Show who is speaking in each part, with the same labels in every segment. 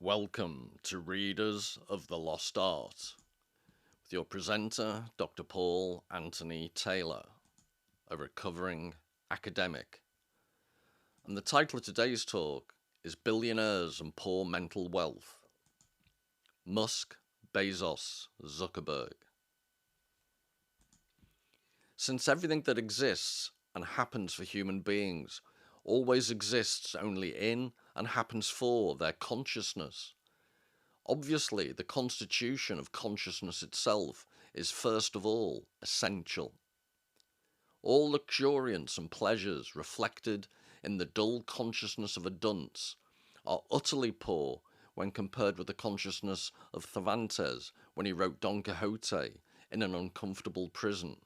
Speaker 1: Welcome to Readers of the Lost Art, with your presenter, Dr. Paul Anthony Taylor, a recovering academic. And the title of today's talk is Billionaires and Poor Mental Wealth. Musk, Bezos, Zuckerberg. Since everything that exists and happens for human beings always exists only in and happens for their consciousness, obviously the constitution of consciousness itself is first of all essential. All luxuriance and pleasures reflected in the dull consciousness of a dunce are utterly poor when compared with the consciousness of Cervantes when he wrote Don Quixote in an uncomfortable prison.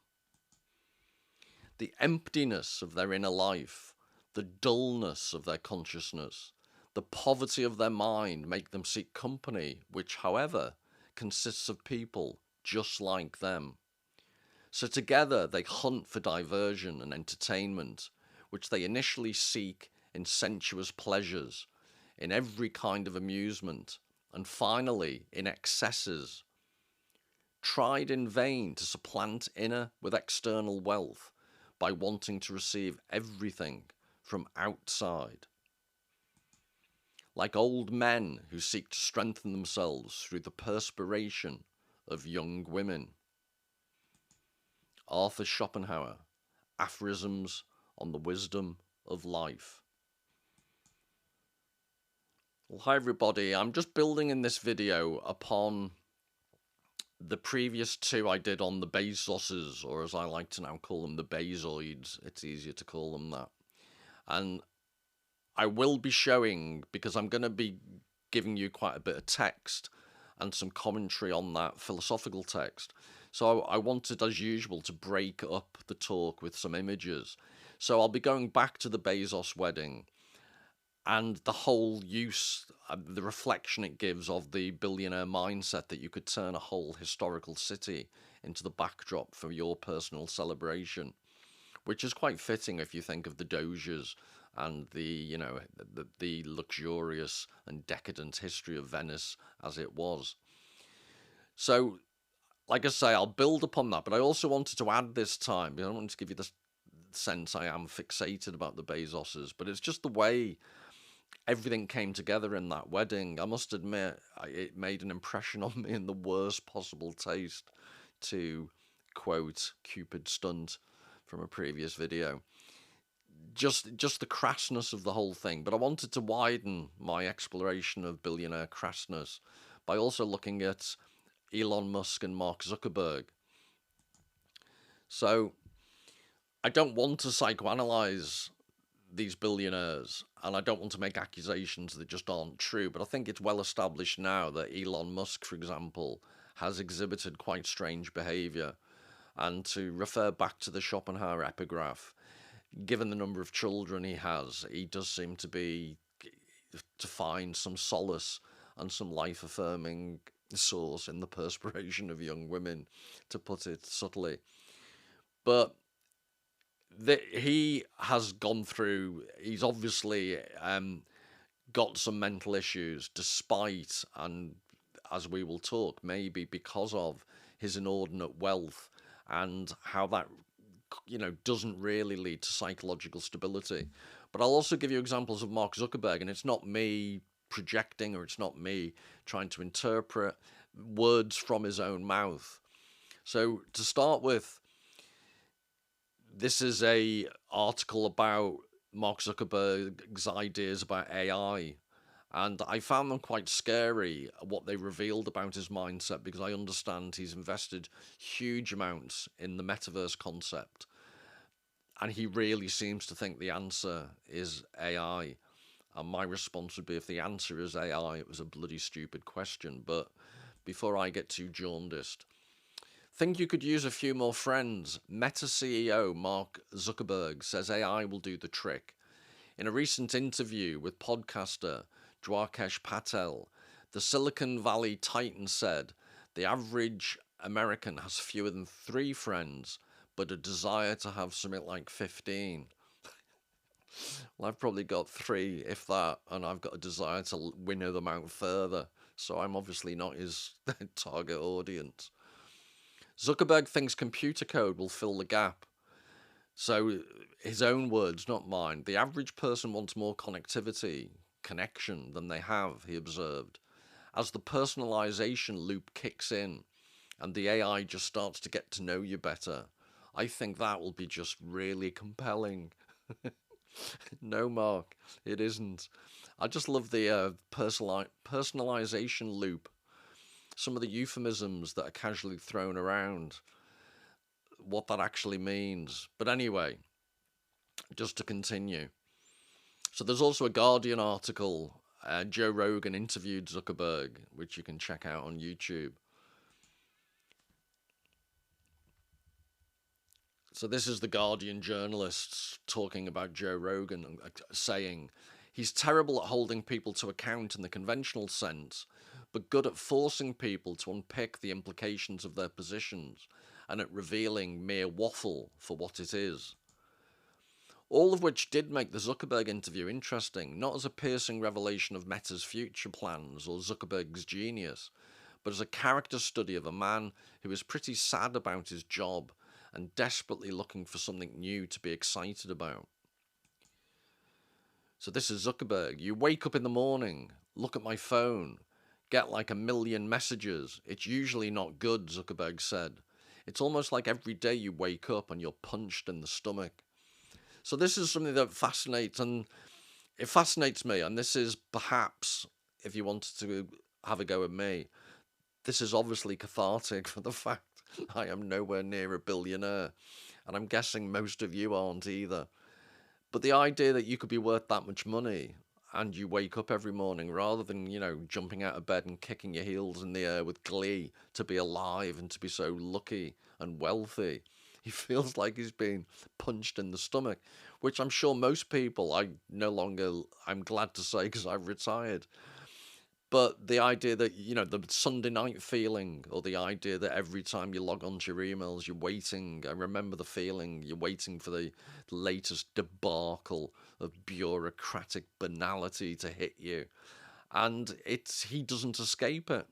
Speaker 1: The emptiness of their inner life, the dullness of their consciousness, the poverty of their mind make them seek company, which, however, consists of people just like them. So together they hunt for diversion and entertainment, which they initially seek in sensuous pleasures, in every kind of amusement, and finally in excesses. Tried in vain to supplant inner with external wealth by wanting to receive everything from outside. Like old men who seek to strengthen themselves through the perspiration of young women. Arthur Schopenhauer, Aphorisms on the Wisdom of Life. Well, hi everybody, I'm just building in this video upon the previous two I did on the Bezoses, or as I like to now call them, the Bezoids. It's easier to call them that. And I will be showing, because I'm going to be giving you quite a bit of text and some commentary on that philosophical text. So I wanted, as usual, to break up the talk with some images. So I'll be going back to the Bezos wedding and the whole use, the reflection it gives of the billionaire mindset that you could turn a whole historical city into the backdrop for your personal celebration, which is quite fitting if you think of the Doges and the luxurious and decadent history of Venice as it was. So, like I say, I'll build upon that, but I also wanted to add this time, I don't want to give you the sense I am fixated about the Bezoses, but it's just the way everything came together in that wedding. I must admit, it made an impression on me in the worst possible taste, to quote Cupid Stunt from a previous video. Just the crassness of the whole thing. But I wanted to widen my exploration of billionaire crassness by also looking at Elon Musk and Mark Zuckerberg. So I don't want to psychoanalyze these billionaires, and I don't want to make accusations that just aren't true, but I think it's well established now that Elon Musk, for example, has exhibited quite strange behavior. And to refer back to the Schopenhauer epigraph, given the number of children he has, he does seem to find some solace and some life-affirming source in the perspiration of young women, to put it subtly. But he has gone through, he's obviously got some mental issues, despite, and as we will talk, maybe because of his inordinate wealth, and how that doesn't really lead to psychological stability. But I'll also give you examples of Mark Zuckerberg, and it's not me projecting, or it's not me trying to interpret words from his own mouth. So to start with, this is a article about Mark Zuckerberg's ideas about AI, and I found them quite scary, what they revealed about his mindset, because I understand he's invested huge amounts in the metaverse concept, and he really seems to think the answer is AI. And my response would be, if the answer is AI, it was a bloody stupid question. But before I get too jaundiced, think you could use a few more friends. Meta CEO Mark Zuckerberg says AI will do the trick. In a recent interview with podcaster Dwarkesh Patel, the Silicon Valley titan said the average American has fewer than 3 friends, but a desire to have something like 15. Well, I've probably got 3, if that, and I've got a desire to winnow them out further. So I'm obviously not his target audience. Zuckerberg thinks computer code will fill the gap. So his own words, not mine. The average person wants more connection than they have, he observed. As the personalization loop kicks in and the AI just starts to get to know you better, I think that will be just really compelling. No, Mark, it isn't. I just love the personalization loop. Some of the euphemisms that are casually thrown around, what that actually means. But anyway, just to continue. So there's also a Guardian article. Joe Rogan interviewed Zuckerberg, which you can check out on YouTube. So this is the Guardian journalists talking about Joe Rogan, saying he's terrible at holding people to account in the conventional sense, but good at forcing people to unpick the implications of their positions and at revealing mere waffle for what it is. All of which did make the Zuckerberg interview interesting, not as a piercing revelation of Meta's future plans or Zuckerberg's genius, but as a character study of a man who is pretty sad about his job and desperately looking for something new to be excited about. So this is Zuckerberg. You wake up in the morning, look at my phone, get like 1,000,000 messages. It's usually not good, Zuckerberg said. It's almost like every day you wake up and you're punched in the stomach. So this is something that fascinates, and it fascinates me. And this is perhaps, if you wanted to have a go at me, this is obviously cathartic for the fact I am nowhere near a billionaire. And I'm guessing most of you aren't either. But the idea that you could be worth that much money and you wake up every morning rather than, jumping out of bed and kicking your heels in the air with glee to be alive and to be so lucky and wealthy. He feels like he's been punched in the stomach, which I'm sure most people, I'm glad to say because I've retired. But the idea that, the Sunday night feeling, or the idea that every time you log onto your emails, you're waiting. I remember the feeling, you're waiting for the latest debacle of bureaucratic banality to hit you. And he doesn't escape it.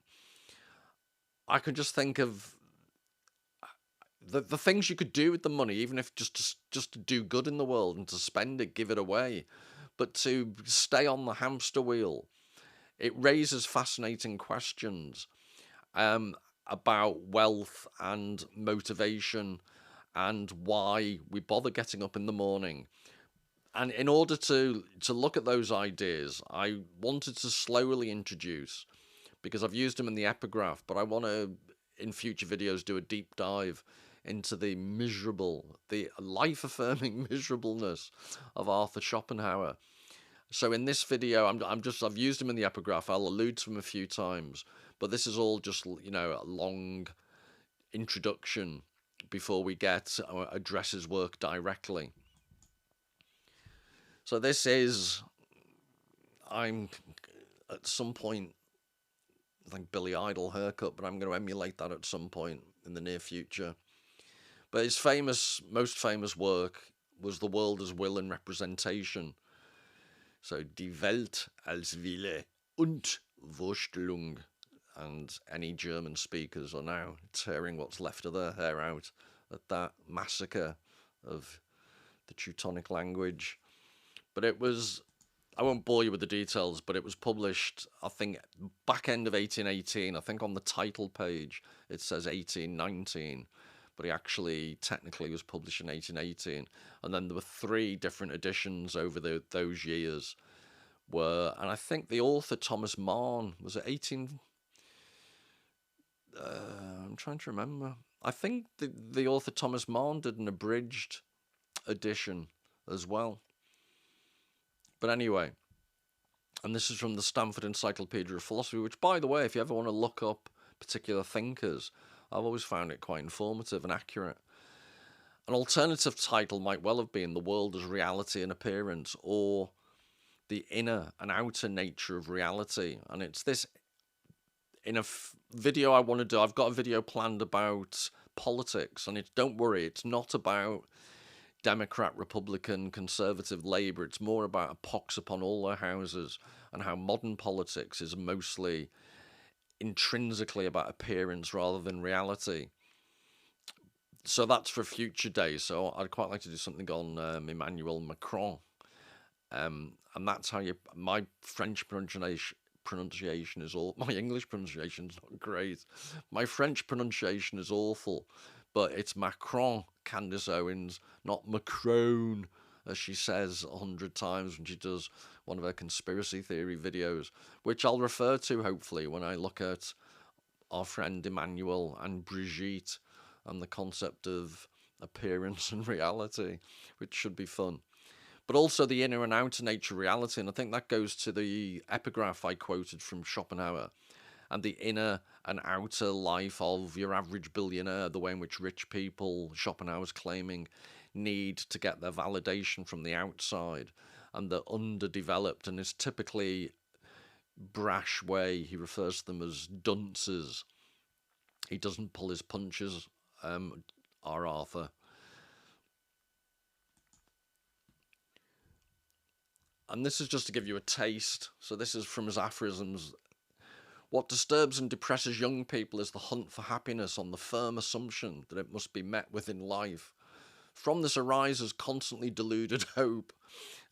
Speaker 1: I can just think of the things you could do with the money, even if just to do good in the world and to spend it, give it away. But to stay on the hamster wheel, it raises fascinating questions about wealth and motivation and why we bother getting up in the morning. And in order to look at those ideas, I wanted to slowly introduce, because I've used them in the epigraph, but I want to, in future videos, do a deep dive into the life-affirming miserableness of Arthur Schopenhauer. So in this video, I've used him in the epigraph. I'll allude to him a few times, but this is all just, a long introduction before we address his work directly. So this is, I'm at some point, like Billy Idol haircut, but I'm going to emulate that at some point in the near future. But his most famous work was The World as Will and Representation. So Die Welt als Wille und Vorstellung. And any German speakers are now tearing what's left of their hair out at that massacre of the Teutonic language. But it was, I won't bore you with the details, but it was published, I think, back end of 1818. I think on the title page it says 1819. But he actually technically was published in 1818. And then there were 3 different editions over those years. And I think the author Thomas Mann, was it 18... I'm trying to remember. I think the author Thomas Mann did an abridged edition as well. But anyway, and this is from the Stanford Encyclopedia of Philosophy, which, by the way, if you ever want to look up particular thinkers, I've always found it quite informative and accurate. An alternative title might well have been The World as Reality and Appearance, or The Inner and Outer Nature of Reality. And it's this, in a video I want to do, I've got a video planned about politics, and don't worry, it's not about Democrat, Republican, Conservative, Labour. It's more about a pox upon all their houses, and how modern politics is mostly intrinsically about appearance rather than reality. So that's for future days. So I'd quite like to do something on Emmanuel Macron. And that's how you. My French pronunciation is all. My English pronunciation is not great. My French pronunciation is awful, but it's Macron, Candace Owens, not Macron, as she says 100 times when she does one of her conspiracy theory videos, which I'll refer to hopefully when I look at our friend Emmanuel and Brigitte and the concept of appearance and reality, which should be fun. But also the inner and outer nature of reality. And I think that goes to the epigraph I quoted from Schopenhauer, and the inner and outer life of your average billionaire, the way in which rich people, Schopenhauer's claiming, need to get their validation from the outside, and the underdeveloped, and his typically brash way, he refers to them as dunces. He doesn't pull his punches, our Arthur. And this is just to give you a taste. So this is from his aphorisms. What disturbs and depresses young people is the hunt for happiness on the firm assumption that it must be met with in life. From this arises constantly deluded hope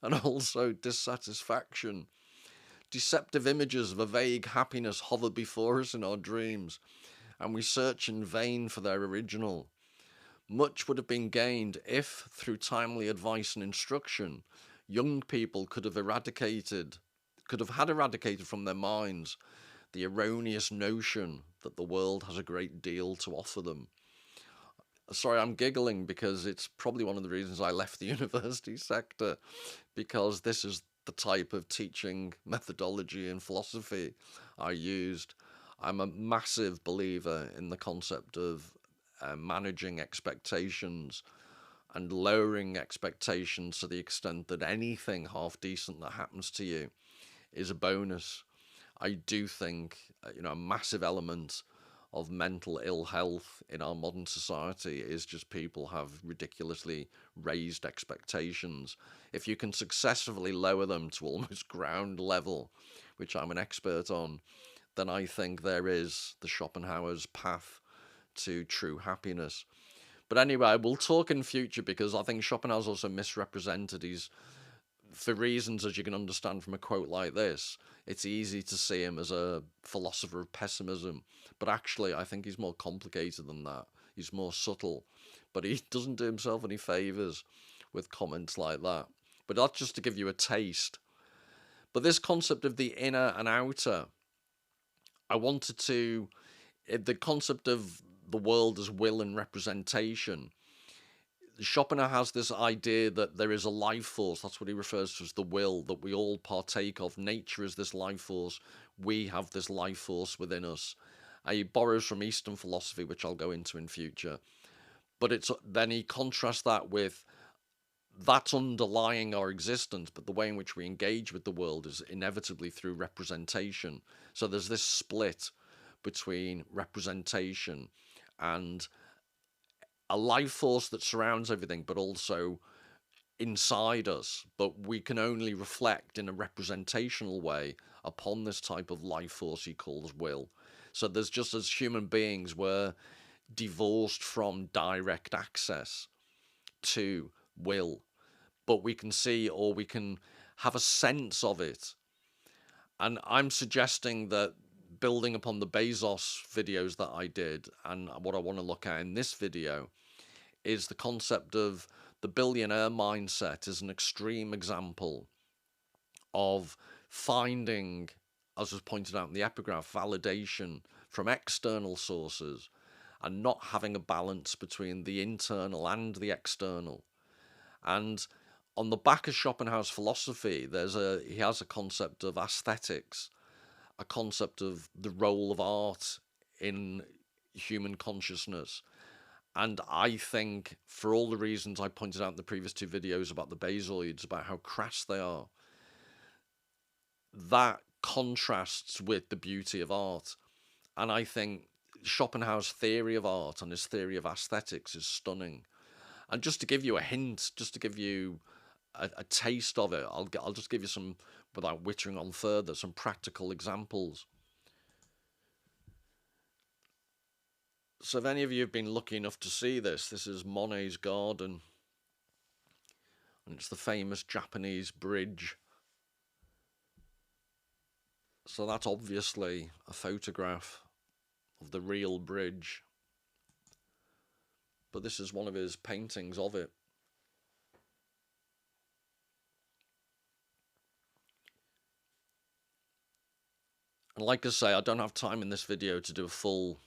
Speaker 1: and also dissatisfaction. Deceptive images of a vague happiness hover before us in our dreams, and we search in vain for their original. Much would have been gained if, through timely advice and instruction, young people could have had eradicated from their minds the erroneous notion that the world has a great deal to offer them. Sorry, I'm giggling because it's probably one of the reasons I left the university sector, because this is the type of teaching methodology and philosophy I used. I'm a massive believer in the concept of managing expectations and lowering expectations to the extent that anything half decent that happens to you is a bonus. I do think, a massive element of mental ill health in our modern society is just people have ridiculously raised expectations. If you can successfully lower them to almost ground level, which I'm an expert on, then I think there is the Schopenhauer's path to true happiness. But anyway, we'll talk in future, because I think Schopenhauer's also misrepresented. He's, for reasons as you can understand from a quote like this, it's easy to see him as a philosopher of pessimism. But actually, I think he's more complicated than that. He's more subtle. But he doesn't do himself any favours with comments like that. But that's just to give you a taste. But this concept of the inner and outer, I wanted to, the concept of the world as will and representation. Schopenhauer has this idea that there is a life force, that's what he refers to as the will, that we all partake of. Nature is this life force, we have this life force within us. He borrows from Eastern philosophy, which I'll go into in future. But then he contrasts that with that's underlying our existence, but the way in which we engage with the world is inevitably through representation. So there's this split between representation and a life force that surrounds everything, but also inside us. But we can only reflect in a representational way upon this type of life force he calls will. So there's just, as human beings, we're divorced from direct access to will, but we can see, or we can have a sense of it. And I'm suggesting that, building upon the Bezos videos that I did, and what I want to look at in this video, is the concept of the billionaire mindset as an extreme example of finding, as was pointed out in the epigraph, validation from external sources and not having a balance between the internal and the external. And on the back of Schopenhauer's philosophy, he has a concept of aesthetics, a concept of the role of art in human consciousness. And I think, for all the reasons I pointed out in the previous two videos about the Bezoids, about how crass they are, that contrasts with the beauty of art. And I think Schopenhauer's theory of art and his theory of aesthetics is stunning. And just to give you a hint, just to give you a taste of it, I'll just give you some, without wittering on further, some practical examples. So if any of you have been lucky enough to see this, this is Monet's garden, and it's the famous Japanese bridge. So that's obviously a photograph of the real bridge, but this is one of his paintings of it. And like I say, I don't have time in this video to do a full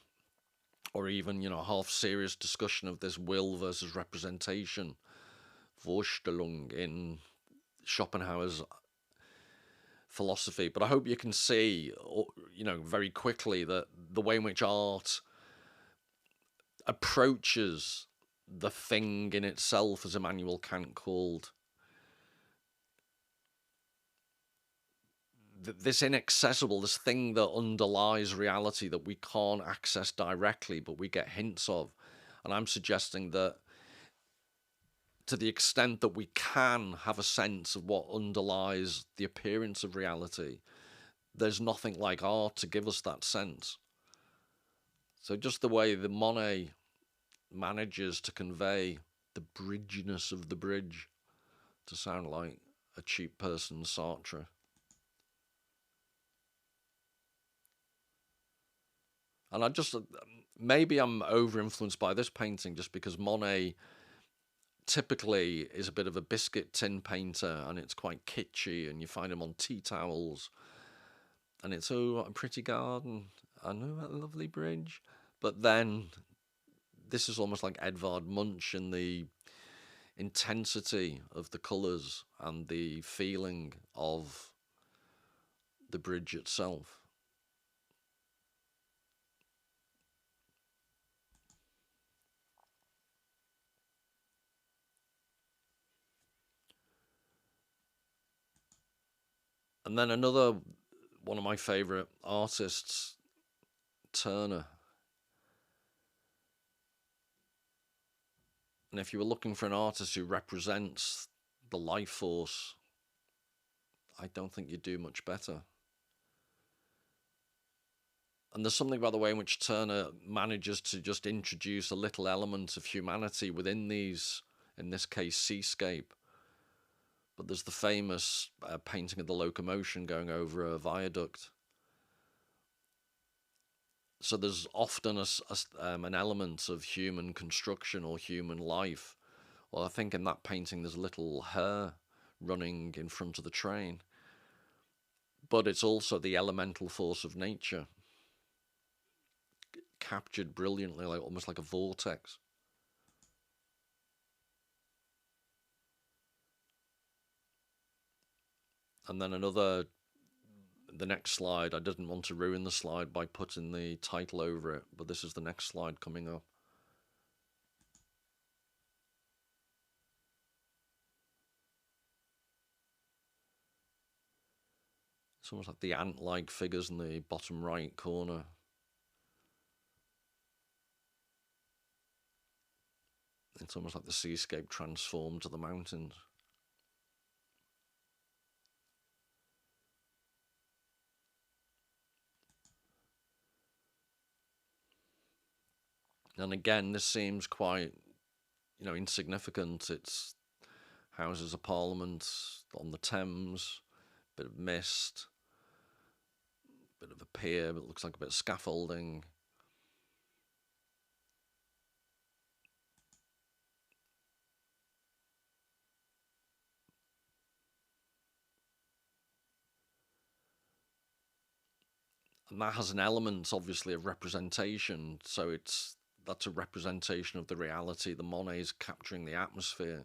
Speaker 1: or even, half serious discussion of this will versus representation, Vorstellung, in Schopenhauer's philosophy. But I hope you can see, very quickly, that the way in which art approaches the thing in itself, as Immanuel Kant called this inaccessible, this thing that underlies reality that we can't access directly, but we get hints of. And I'm suggesting that to the extent that we can have a sense of what underlies the appearance of reality, there's nothing like art to give us that sense. So just the way that Monet manages to convey the bridginess of the bridge, to sound like a cheap person's Sartre. And maybe I'm over-influenced by this painting just because Monet typically is a bit of a biscuit tin painter, and it's quite kitschy, and you find him on tea towels, and it's, oh, what a pretty garden, I know, that lovely bridge. But then this is almost like Edvard Munch in the intensity of the colours and the feeling of the bridge itself. And then another one of my favourite artists, Turner. And if you were looking for an artist who represents the life force, I don't think you'd do much better. And there's something about the way in which Turner manages to just introduce a little element of humanity within these, in this case, seascape. But there's the famous painting of the locomotion going over a viaduct. So there's often an element of human construction or human life. Well, I think in that painting there's a little hare running in front of the train. But it's also the elemental force of nature, captured brilliantly, like almost like a vortex. And then the next slide, I didn't want to ruin the slide by putting the title over it, but this is the next slide coming up. It's almost like the ant-like figures in the bottom right corner. It's almost like the seascape transformed to the mountains. And again, this seems quite, insignificant. It's Houses of Parliament on the Thames, bit of mist, bit of a pier, but it looks like a bit of scaffolding. And that has an element, obviously, of representation. So that's a representation of the reality. The Monet is capturing the atmosphere.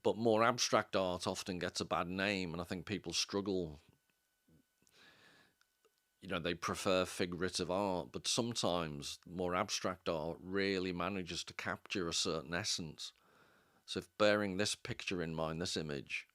Speaker 1: But more abstract art often gets a bad name, and I think people struggle. They prefer figurative art, but sometimes more abstract art really manages to capture a certain essence. So if bearing this picture in mind, this image,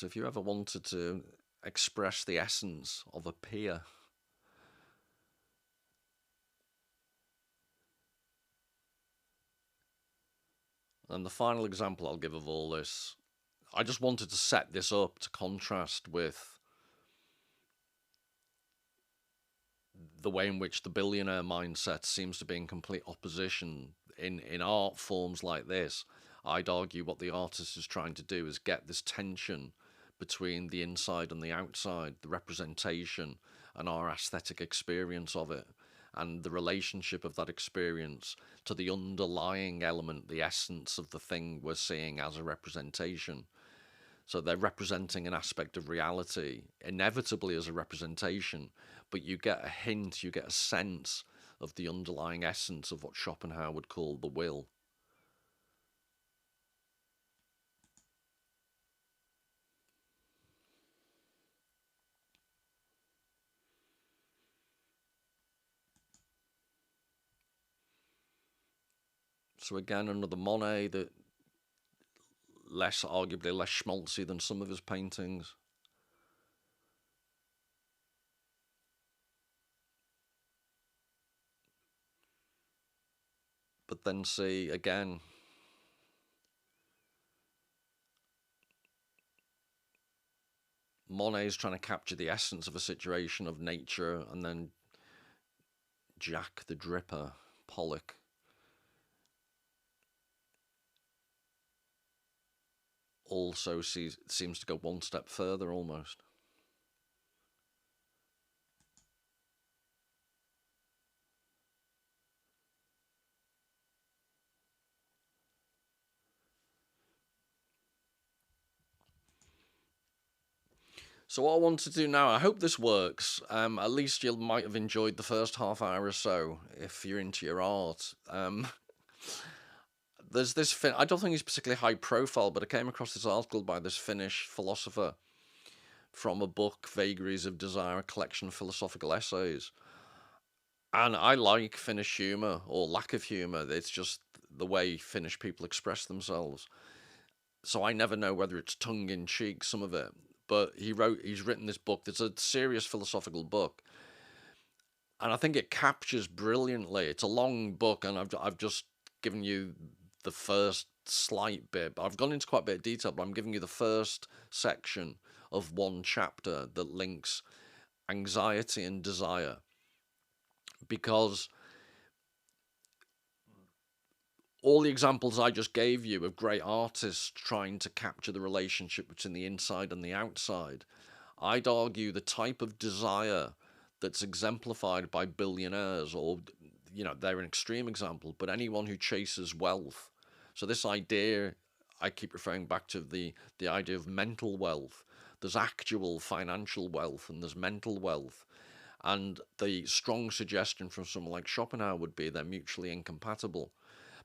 Speaker 1: So if you ever wanted to express the essence of a peer, and the final example I'll give of all this, I just wanted to set this up to contrast with the way in which the billionaire mindset seems to be in complete opposition in art forms like this. I'd argue what the artist is trying to do is get this tension between the inside and the outside, the representation and our aesthetic experience of it, and the relationship of that experience to the underlying element, the essence of the thing we're seeing as a representation. So they're representing an aspect of reality, inevitably as a representation, but you get a hint, you get a sense of the underlying essence of what Schopenhauer would call the will. So again, another Monet that arguably less schmaltzy than some of his paintings. But then see again, Monet is trying to capture the essence of a situation of nature, and then Jack the Dripper, Pollock, also seems to go one step further almost. So what I want to do now, I hope this works. At least you might have enjoyed the first half hour or so if you're into your art. There's this I don't think he's particularly high profile, but I came across this article by this Finnish philosopher from a book, Vagaries of Desire, a collection of philosophical essays. And I like Finnish humour, or lack of humour. It's just the way Finnish people express themselves. So I never know whether it's tongue in cheek, some of it. But he's written this book that's a serious philosophical book, and I think it captures brilliantly. It's a long book, and I've just given you the first slight bit. But I've gone into quite a bit of detail, but I'm giving you the first section of one chapter that links anxiety and desire, because all the examples I just gave you of great artists trying to capture the relationship between the inside and the outside, I'd argue the type of desire that's exemplified by billionaires, or, they're an extreme example, but anyone who chases wealth. So this idea, I keep referring back to the idea of mental wealth. There's actual financial wealth and there's mental wealth. And the strong suggestion from someone like Schopenhauer would be they're mutually incompatible.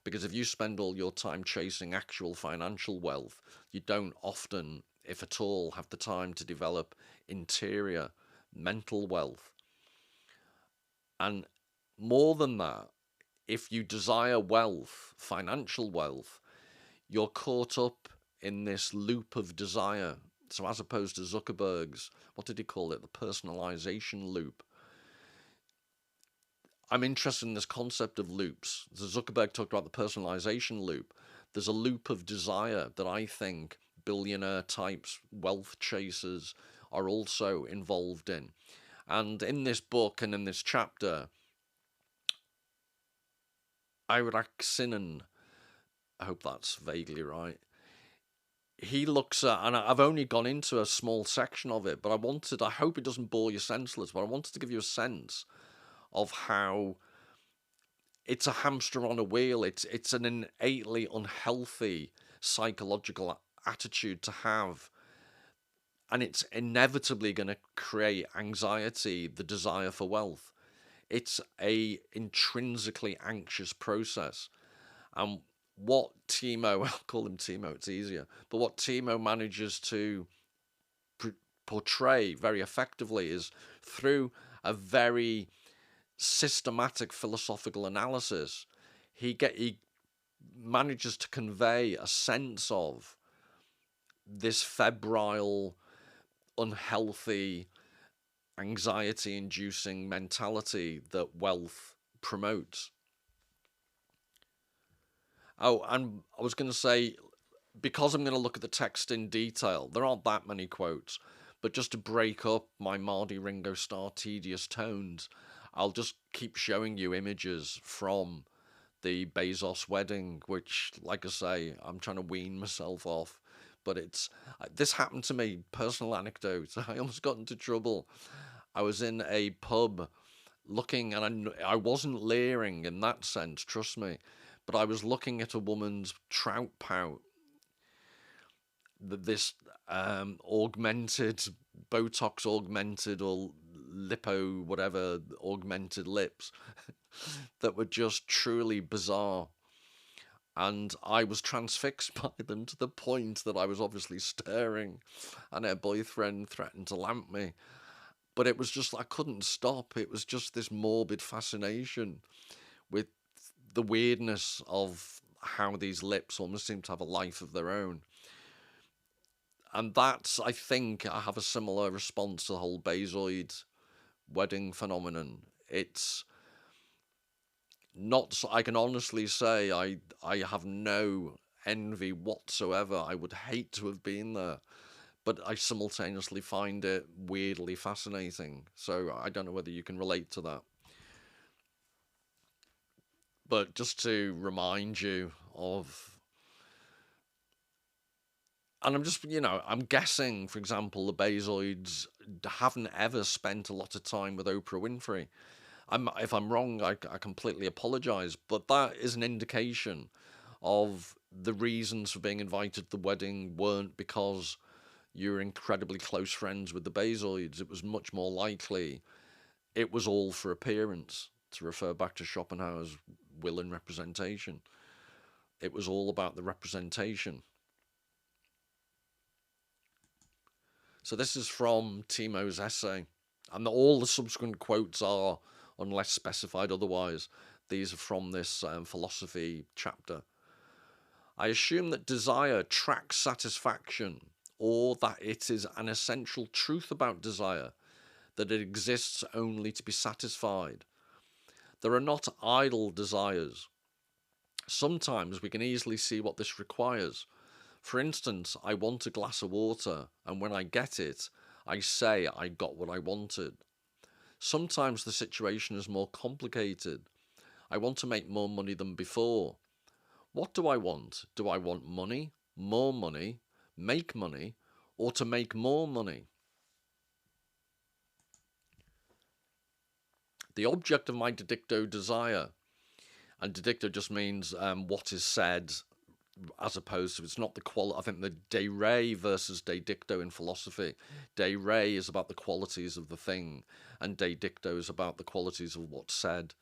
Speaker 1: Because if you spend all your time chasing actual financial wealth, you don't often, if at all, have the time to develop interior mental wealth. And more than that, if you desire wealth, financial wealth, you're caught up in this loop of desire. So as opposed to Zuckerberg's, what did he call it? The personalization loop. I'm interested in this concept of loops. So Zuckerberg talked about the personalization loop. There's a loop of desire that I think billionaire types, wealth chasers are also involved in. And in this book and in this chapter, Airaksinen, I hope that's vaguely right, he looks at, and I've only gone into a small section of it, but I hope it doesn't bore you senseless, but I wanted to give you a sense of how it's a hamster on a wheel. It's an innately unhealthy psychological attitude to have, and it's inevitably going to create anxiety, the desire for wealth. It's a intrinsically anxious process. And what Timo, I'll call him Timo, it's easier, but what Timo manages to portray very effectively is through a very systematic philosophical analysis, he manages to convey a sense of this febrile, unhealthy, anxiety-inducing mentality that wealth promotes. Oh, and I was going to say, because I'm going to look at the text in detail, there aren't that many quotes, but just to break up my Mardi Ringo Starr tedious tones, I'll just keep showing you images from the Bezos wedding, which, like I say, I'm trying to wean myself off. But this happened to me, personal anecdote. I almost got into trouble. I was in a pub looking, and I wasn't leering in that sense, trust me, but I was looking at a woman's trout pout, this augmented, Botox augmented, or lipo, whatever, augmented lips that were just truly bizarre. And I was transfixed by them to the point that I was obviously staring, and her boyfriend threatened to lamp me. But it was just, I couldn't stop. It was just this morbid fascination with the weirdness of how these lips almost seem to have a life of their own. And that's, I think, I have a similar response to the whole Bezoid wedding phenomenon. It's not, I can honestly say, I have no envy whatsoever. I would hate to have been there, but I simultaneously find it weirdly fascinating. So I don't know whether you can relate to that. But just to remind you of, and I'm just, I'm guessing, for example, the Bezoids haven't ever spent a lot of time with Oprah Winfrey. If I'm wrong, I completely apologise, but that is an indication of the reasons for being invited to the wedding weren't because you're incredibly close friends with the Bezoids. It was much more likely it was all for appearance, to refer back to Schopenhauer's will and representation. It was all about the representation. So this is from Timo's essay, and all the subsequent quotes are, unless specified otherwise, these are from this philosophy chapter. I assume that desire tracks satisfaction, or that it is an essential truth about desire, that it exists only to be satisfied. There are not idle desires. Sometimes we can easily see what this requires. For instance, I want a glass of water, and when I get it, I say I got what I wanted. Sometimes the situation is more complicated. I want to make more money than before. What do I want? Do I want money, more money, make money, or to make more money? The object of my didicto desire, and didicto just means what is said, as opposed to, it's not the quality. I think the de re versus de dicto in philosophy. De re is about the qualities of the thing, and de dicto is about the qualities of what's said.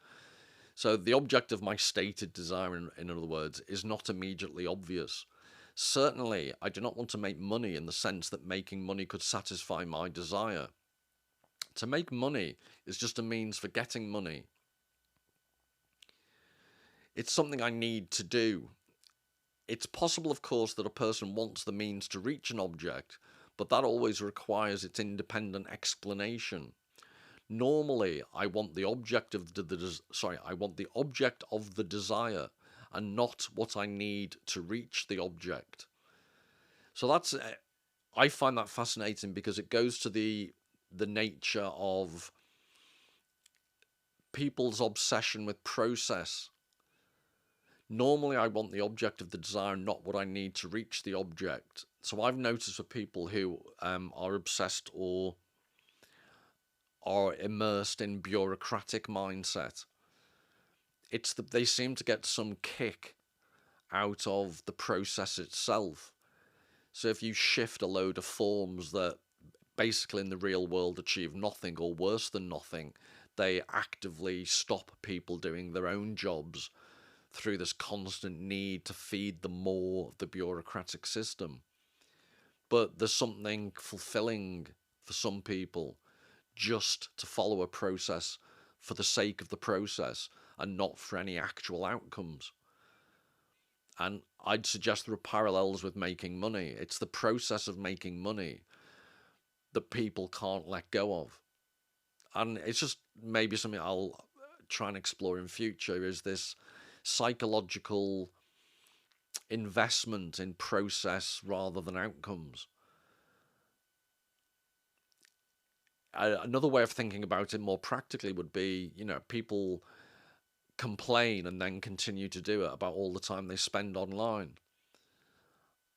Speaker 1: So the object of my stated desire, in other words, is not immediately obvious. Certainly, I do not want to make money in the sense that making money could satisfy my desire. To make money is just a means for getting money. It's something I need to do. It's possible, of course, that a person wants the means to reach an object, but that always requires its independent explanation. Normally, I want the object of I want the object of the desire, and not what I need to reach the object. So I find that fascinating because it goes to the nature of people's obsession with process. Normally, I want the object of the desire, not what I need to reach the object. So I've noticed for people who are obsessed or are immersed in bureaucratic mindset, it's that they seem to get some kick out of the process itself. So if you shift a load of forms that basically in the real world achieve nothing or worse than nothing, they actively stop people doing their own jobs through this constant need to feed them more of the bureaucratic system. But there's something fulfilling for some people just to follow a process for the sake of the process and not for any actual outcomes. And I'd suggest there are parallels with making money. It's the process of making money that people can't let go of. And it's just maybe something I'll try and explore in future, is this psychological investment in process rather than outcomes. Another way of thinking about it more practically would be, people complain and then continue to do it about all the time they spend online.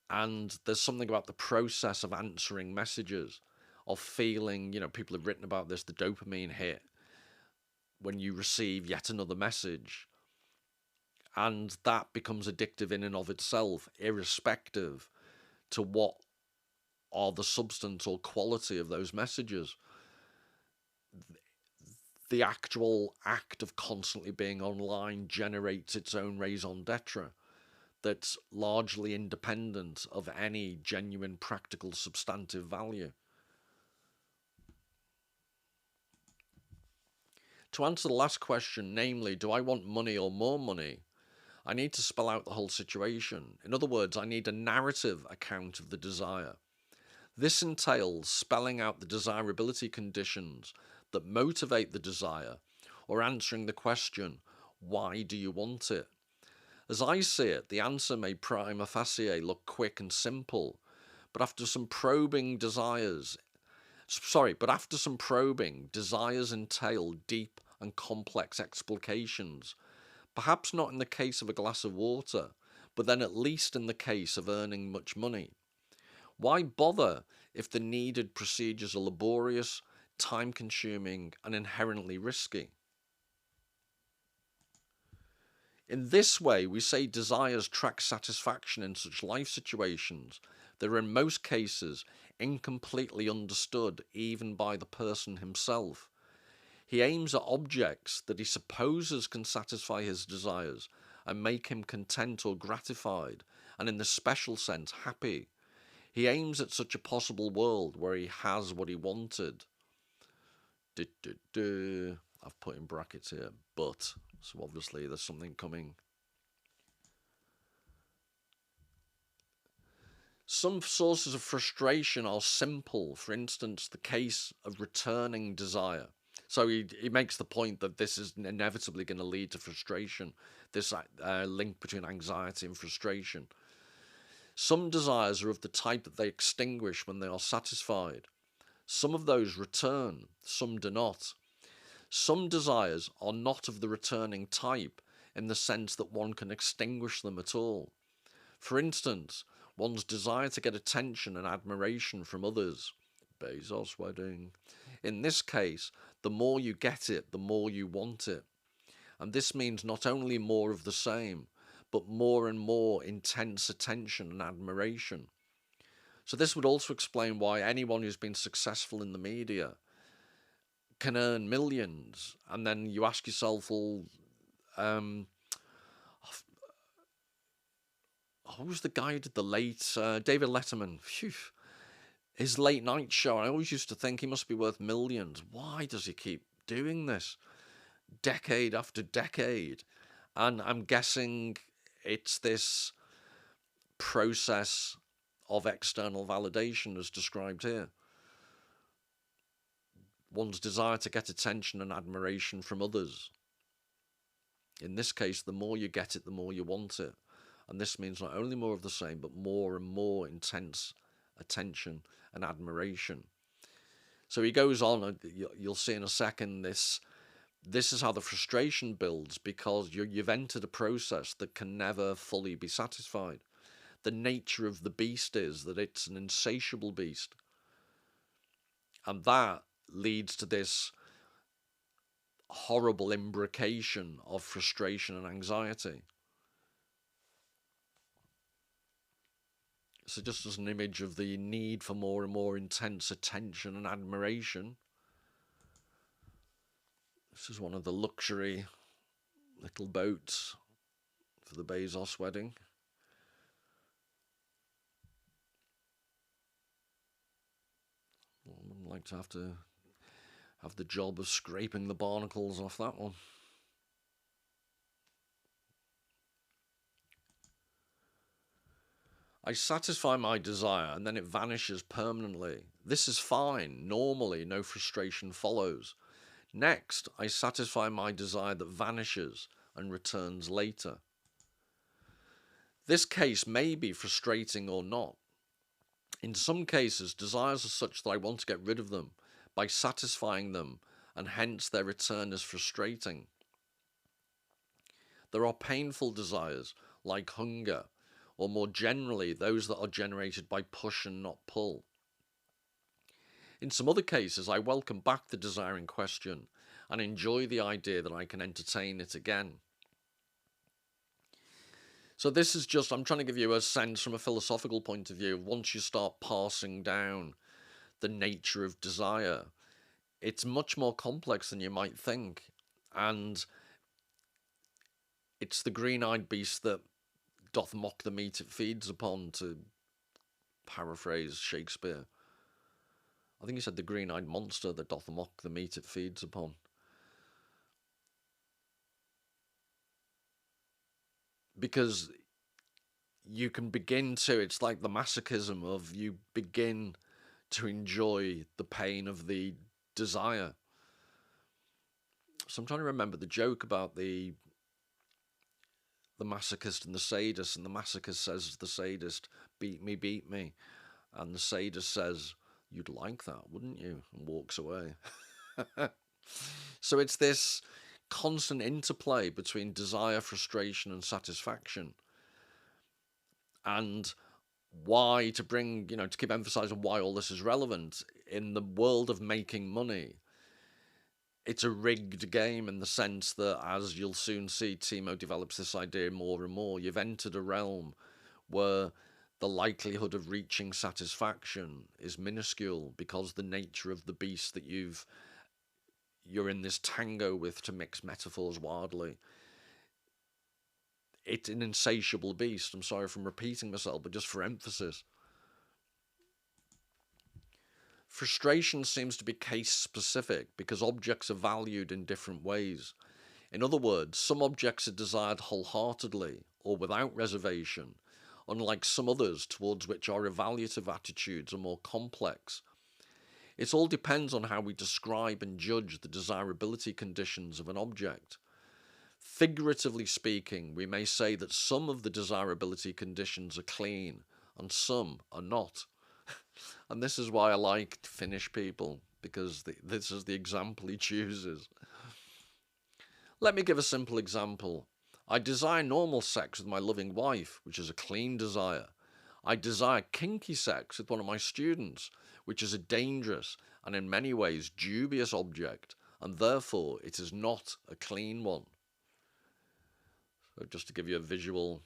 Speaker 1: And there's something about the process of answering messages, of feeling, people have written about this, the dopamine hit when you receive yet another message. And that becomes addictive in and of itself, irrespective to what are the substance or quality of those messages. The actual act of constantly being online generates its own raison d'etre that's largely independent of any genuine practical substantive value. To answer the last question, namely, do I want money or more money? I need to spell out the whole situation. In other words, I need a narrative account of the desire. This entails spelling out the desirability conditions that motivate the desire, or answering the question, why do you want it? As I see it, the answer may prima facie look quick and simple, but after some probing, desires entail deep and complex explications. Perhaps not in the case of a glass of water, but then at least in the case of earning much money. Why bother if the needed procedures are laborious, time-consuming, and inherently risky? In this way, we say desires track satisfaction in such life situations that are in most cases incompletely understood even by the person himself. He aims at objects that he supposes can satisfy his desires and make him content or gratified, and in the special sense, happy. He aims at such a possible world where he has what he wanted. I've put in brackets here, but. So obviously there's something coming. Some sources of frustration are simple. For instance, the case of returning desire. So he makes the point that this is inevitably going to lead to frustration, this link between anxiety and frustration. Some desires are of the type that they extinguish when they are satisfied. Some of those return, some do not. Some desires are not of the returning type in the sense that one can extinguish them at all. For instance, one's desire to get attention and admiration from others. Bezos wedding. In this case, the more you get it, the more you want it. And this means not only more of the same, but more and more intense attention and admiration. So this would also explain why anyone who's been successful in the media can earn millions, and then you ask yourself, well, who's the guy who did the late David Letterman? Phew. His late night show, I always used to think he must be worth millions. Why does he keep doing this decade after decade? And I'm guessing it's this process of external validation as described here. One's desire to get attention and admiration from others. In this case, the more you get it, the more you want it. And this means not only more of the same, but more and more intense attention and admiration. So he goes on, you'll see in a second, this is how the frustration builds, because you've entered a process that can never fully be satisfied. The nature of the beast is that it's an insatiable beast. And that leads to this horrible imbrication of frustration and anxiety. So just as an image of the need for more and more intense attention and admiration, this is one of the luxury little boats for the Bezos wedding. I wouldn't like to have the job of scraping the barnacles off that one. I satisfy my desire and then it vanishes permanently. This is fine. Normally, no frustration follows. Next, I satisfy my desire that vanishes and returns later. This case may be frustrating or not. In some cases, desires are such that I want to get rid of them by satisfying them, and hence their return is frustrating. There are painful desires, like hunger, or more generally, those that are generated by push and not pull. In some other cases, I welcome back the desire in question and enjoy the idea that I can entertain it again. So this is just, I'm trying to give you a sense from a philosophical point of view. Once you start parsing down the nature of desire, it's much more complex than you might think. And it's the green-eyed beast that doth mock the meat it feeds upon, to paraphrase Shakespeare. I think he said the green-eyed monster that doth mock the meat it feeds upon. Because you can begin to, it's like the masochism of, you begin to enjoy the pain of the desire. So I'm trying to remember the joke about the masochist and the sadist, and the masochist says to the sadist, beat me, and the sadist says, you'd like that, wouldn't you, and walks away. So it's this constant interplay between desire, frustration, and satisfaction. And why, to bring, to keep emphasizing why all this is relevant, in the world of making money, it's a rigged game in the sense that, as you'll soon see, Timo develops this idea more and more, you've entered a realm where the likelihood of reaching satisfaction is minuscule, because the nature of the beast that you're in this tango with, to mix metaphors wildly, it's an insatiable beast. I'm sorry for repeating myself, but just for emphasis. Frustration seems to be case specific because objects are valued in different ways. In other words, some objects are desired wholeheartedly or without reservation, unlike some others towards which our evaluative attitudes are more complex. It all depends on how we describe and judge the desirability conditions of an object. Figuratively speaking, we may say that some of the desirability conditions are clean and some are not. And this is why I like Finnish people, because this is the example he chooses. Let me give a simple example. I desire normal sex with my loving wife, which is a clean desire. I desire kinky sex with one of my students, which is a dangerous and in many ways dubious object, and therefore it is not a clean one. So just to give you a visual,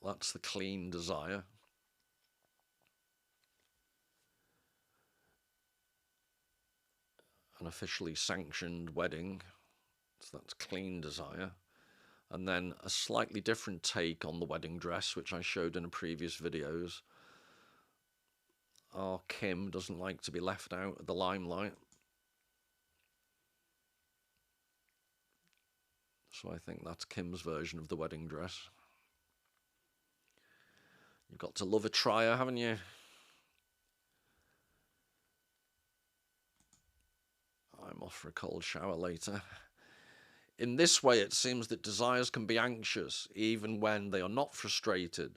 Speaker 1: that's the clean desire. An officially sanctioned wedding, so that's clean desire. And then a slightly different take on the wedding dress, which I showed in previous videos. Our Kim doesn't like to be left out of the limelight. So I think that's Kim's version of the wedding dress. You've got to love a trier, haven't you? I'm off for a cold shower later. In this way, it seems that desires can be anxious even when they are not frustrated.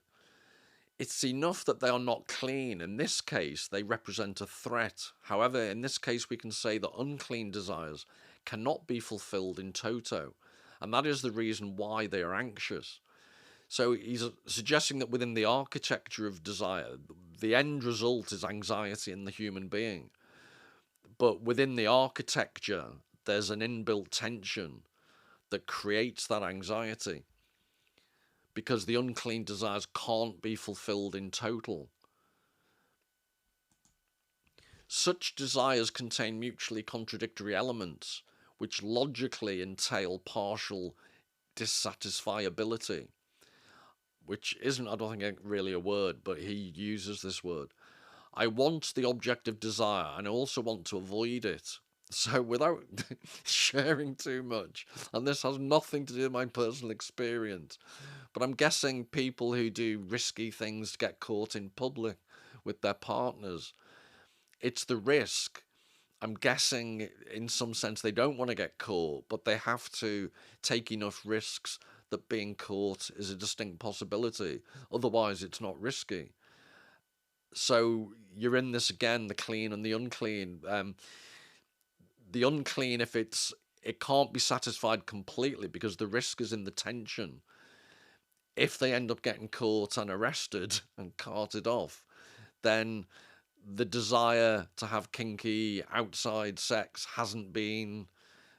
Speaker 1: It's enough that they are not clean. In this case, they represent a threat. However, in this case, we can say that unclean desires cannot be fulfilled in toto, and that is the reason why they are anxious. So he's suggesting that within the architecture of desire, the end result is anxiety in the human being. But within the architecture, there's an inbuilt tension that creates that anxiety, because the unclean desires can't be fulfilled in total. Such desires contain mutually contradictory elements, which logically entail partial dissatisfiability, which isn't, I don't think, really a word, but he uses this word. I want the object of desire, and I also want to avoid it. So without sharing too much, and this has nothing to do with my personal experience, But I'm guessing people who do risky things to get caught in public with their partners, it's the risk. I'm guessing in some sense they don't want to get caught, but they have to take enough risks that being caught is a distinct possibility. Otherwise, it's not risky. So you're in this again, the clean and the unclean. The unclean, if it can't be satisfied completely because the risk is in the tension. If they end up getting caught and arrested and carted off, then the desire to have kinky outside sex hasn't been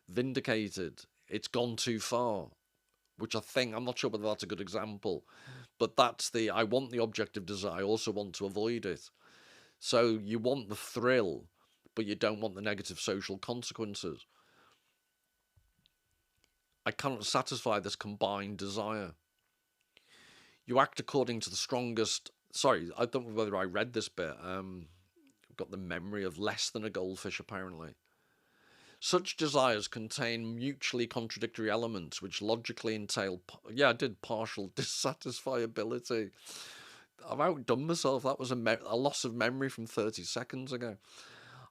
Speaker 1: vindicated. It's gone too far, which I'm not sure whether that's a good example, but I want the objective desire, I also want to avoid it. So you want the thrill, but you don't want the negative social consequences. I cannot satisfy this combined desire. You act according to the strongest. Sorry, I don't know whether I read this bit. I've got the memory of less than a goldfish, apparently. Such desires contain mutually contradictory elements which logically entail. Yeah, I did partial dissatisfiability. I've outdone myself. That was a loss of memory from 30 seconds ago.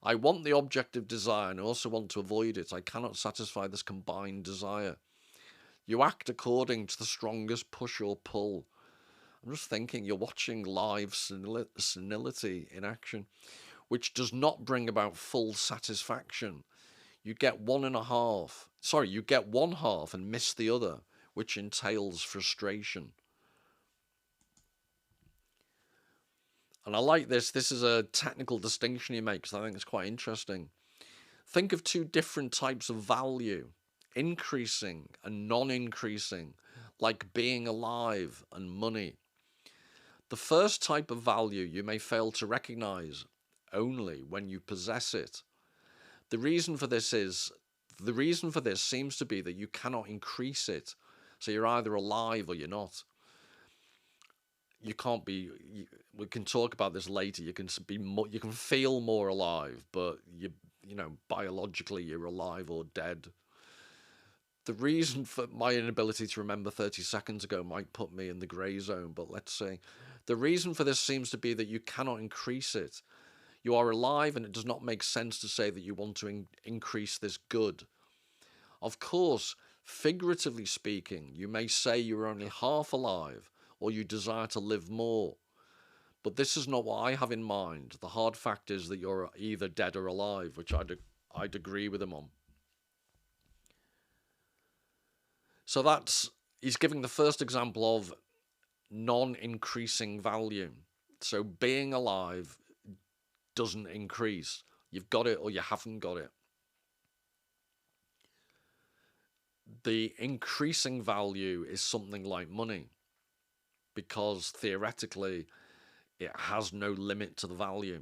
Speaker 1: I want the objective desire and I also want to avoid it. I cannot satisfy this combined desire. You act according to the strongest push or pull. I'm just thinking you're watching live senility in action, which does not bring about full satisfaction. You get one and a half. Sorry, you get one half and miss the other, which entails frustration. And I like this. This is a technical distinction he makes. I think it's quite interesting. Think of two different types of value, increasing and non-increasing, like being alive and money. The first type of value you may fail to recognize only when you possess it. The reason for this seems to be that you cannot increase it. So you're either alive or you're not. You can't be. We can talk about this later. You can you can feel more alive, but biologically you're alive or dead. The reason for my inability to remember 30 seconds ago might put me in the grey zone, but let's see. The reason for this seems to be that you cannot increase it. You are alive, and it does not make sense to say that you want to increase this good. Of course, figuratively speaking, you may say you're only half alive, or you desire to live more. But this is not what I have in mind. The hard fact is that you're either dead or alive, which I'd agree with him on. So he's giving the first example of non-increasing value. So being alive doesn't increase. You've got it or you haven't got it. The increasing value is something like money, because theoretically it has no limit to the value.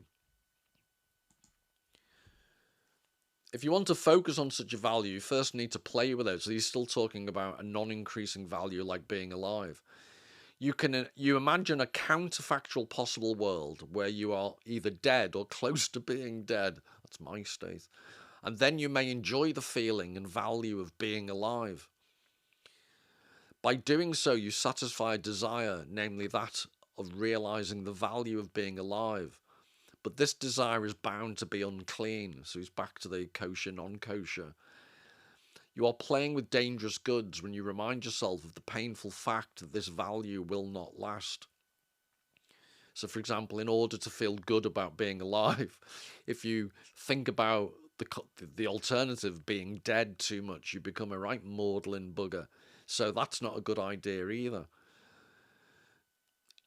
Speaker 1: If you want to focus on such a value, you first need to play with it. So he's still talking about a non-increasing value like being alive. You imagine a counterfactual possible world where you are either dead or close to being dead. That's my state. And then you may enjoy the feeling and value of being alive. By doing so, you satisfy a desire, namely that of realizing the value of being alive. But this desire is bound to be unclean. So he's back to the kosher, non-kosher. You are playing with dangerous goods when you remind yourself of the painful fact that this value will not last. So, for example, in order to feel good about being alive, if you think about the alternative, being dead too much, you become a right maudlin bugger. So that's not a good idea either.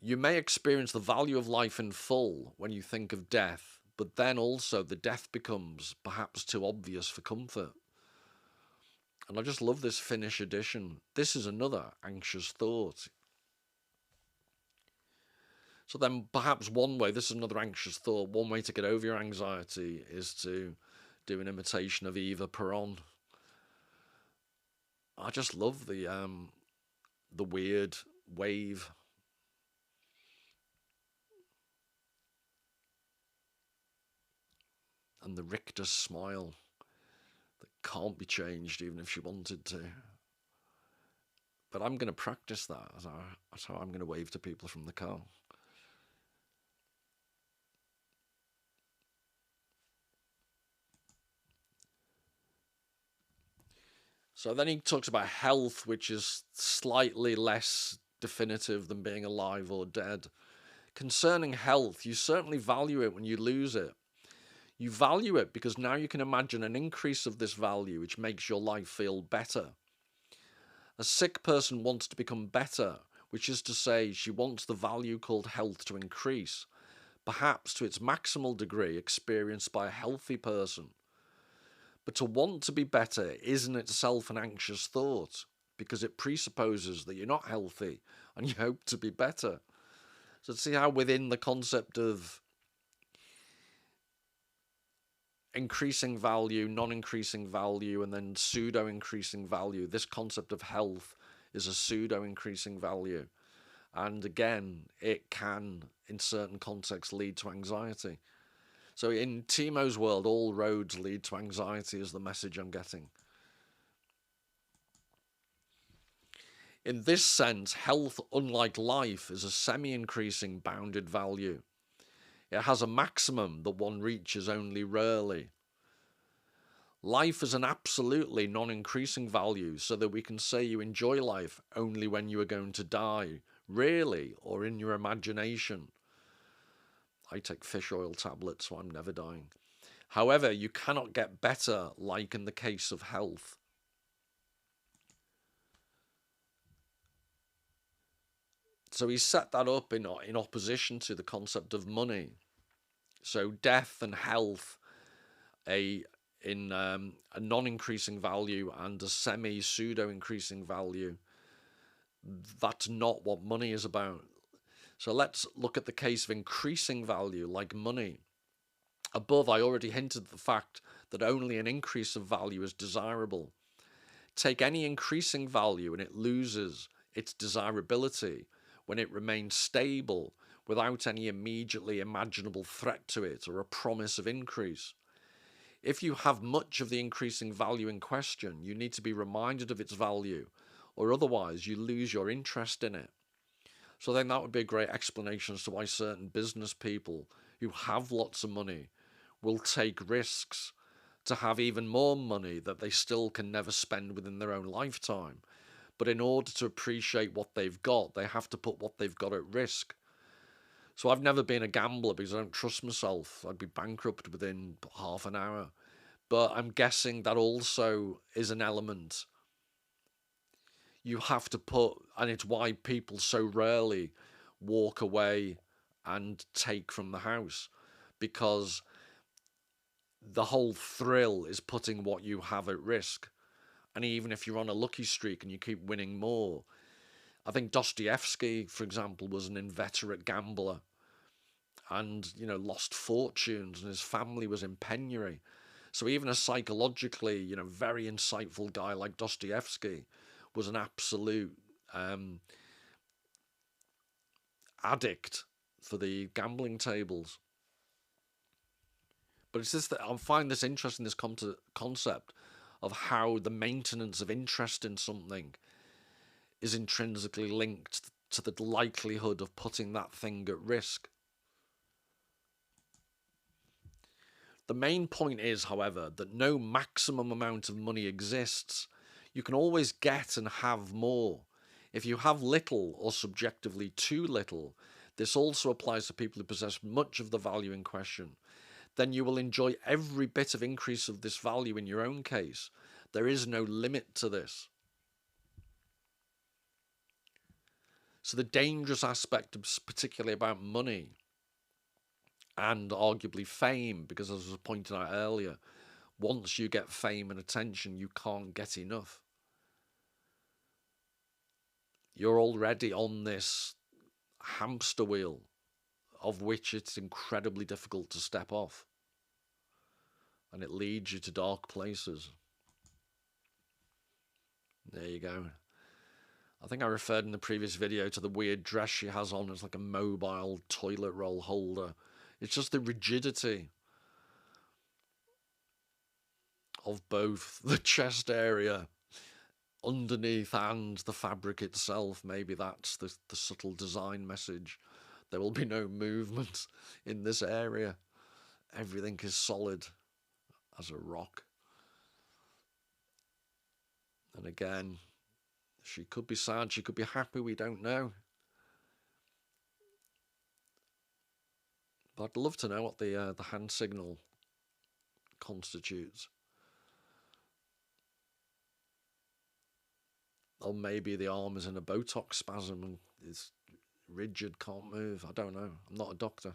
Speaker 1: You may experience the value of life in full when you think of death, but then also the death becomes perhaps too obvious for comfort. And I just love this Finnish edition. This is another anxious thought. So then perhaps this is another anxious thought, one way to get over your anxiety is to do an imitation of Eva Peron. I just love the weird wave. And the Richter smile that can't be changed even if she wanted to. But I'm going to practice that. That's how I'm going to wave to people from the car. So then he talks about health, which is slightly less definitive than being alive or dead. Concerning health, you certainly value it when you lose it. You value it because now you can imagine an increase of this value, which makes your life feel better. A sick person wants to become better, which is to say she wants the value called health to increase, perhaps to its maximal degree experienced by a healthy person. But to want to be better is in itself an anxious thought, because it presupposes that you're not healthy and you hope to be better. So see how within the concept of increasing value, non-increasing value, and then pseudo-increasing value, this concept of health is a pseudo-increasing value. And again, it can, in certain contexts, lead to anxiety. So in Timo's world, all roads lead to anxiety is the message I'm getting. In this sense, health, unlike life, is a semi-increasing bounded value. It has a maximum that one reaches only rarely. Life is an absolutely non-increasing value, so that we can say you enjoy life only when you are going to die, really, or in your imagination. I take fish oil tablets, so I'm never dying. However, you cannot get better, like in the case of health. So he set that up in opposition to the concept of money. So death and health, a non-increasing value and a semi-pseudo-increasing value. That's not what money is about. So let's look at the case of increasing value, like money. Above, I already hinted at the fact that only an increase of value is desirable. Take any increasing value and it loses its desirability when it remains stable without any immediately imaginable threat to it or a promise of increase. If you have much of the increasing value in question, you need to be reminded of its value, or otherwise you lose your interest in it. So then that would be a great explanation as to why certain business people who have lots of money will take risks to have even more money that they still can never spend within their own lifetime. But in order to appreciate what they've got, they have to put what they've got at risk. So I've never been a gambler because I don't trust myself. I'd be bankrupt within half an hour. But I'm guessing that also is an element you have to put, and it's why people so rarely walk away and take from the house, because the whole thrill is putting what you have at risk. And even if you're on a lucky streak and you keep winning more, I think Dostoevsky, for example, was an inveterate gambler and, lost fortunes, and his family was in penury. So even a psychologically, very insightful guy like Dostoevsky was an absolute addict for the gambling tables. But it's this that I find this interesting, this concept of how the maintenance of interest in something is intrinsically linked to the likelihood of putting that thing at risk. The main point is, however, that no maximum amount of money exists. You can always get and have more. If you have little or subjectively too little, this also applies to people who possess much of the value in question, then you will enjoy every bit of increase of this value in your own case. There is no limit to this. So the dangerous aspect, particularly about money and arguably fame, because as was pointed out earlier, once you get fame and attention, you can't get enough. You're already on this hamster wheel of which it's incredibly difficult to step off. And it leads you to dark places. There you go. I think I referred in the previous video to the weird dress she has on. It's like a mobile toilet roll holder. It's just the rigidity of both the chest area underneath and the fabric itself. Maybe that's the subtle design message. There will be no movement in this area. Everything is solid as a rock. And again, she could be sad, she could be happy, we don't know. But I'd love to know what the hand signal constitutes. Or maybe the arm is in a Botox spasm and is rigid, can't move. I don't know. I'm not a doctor.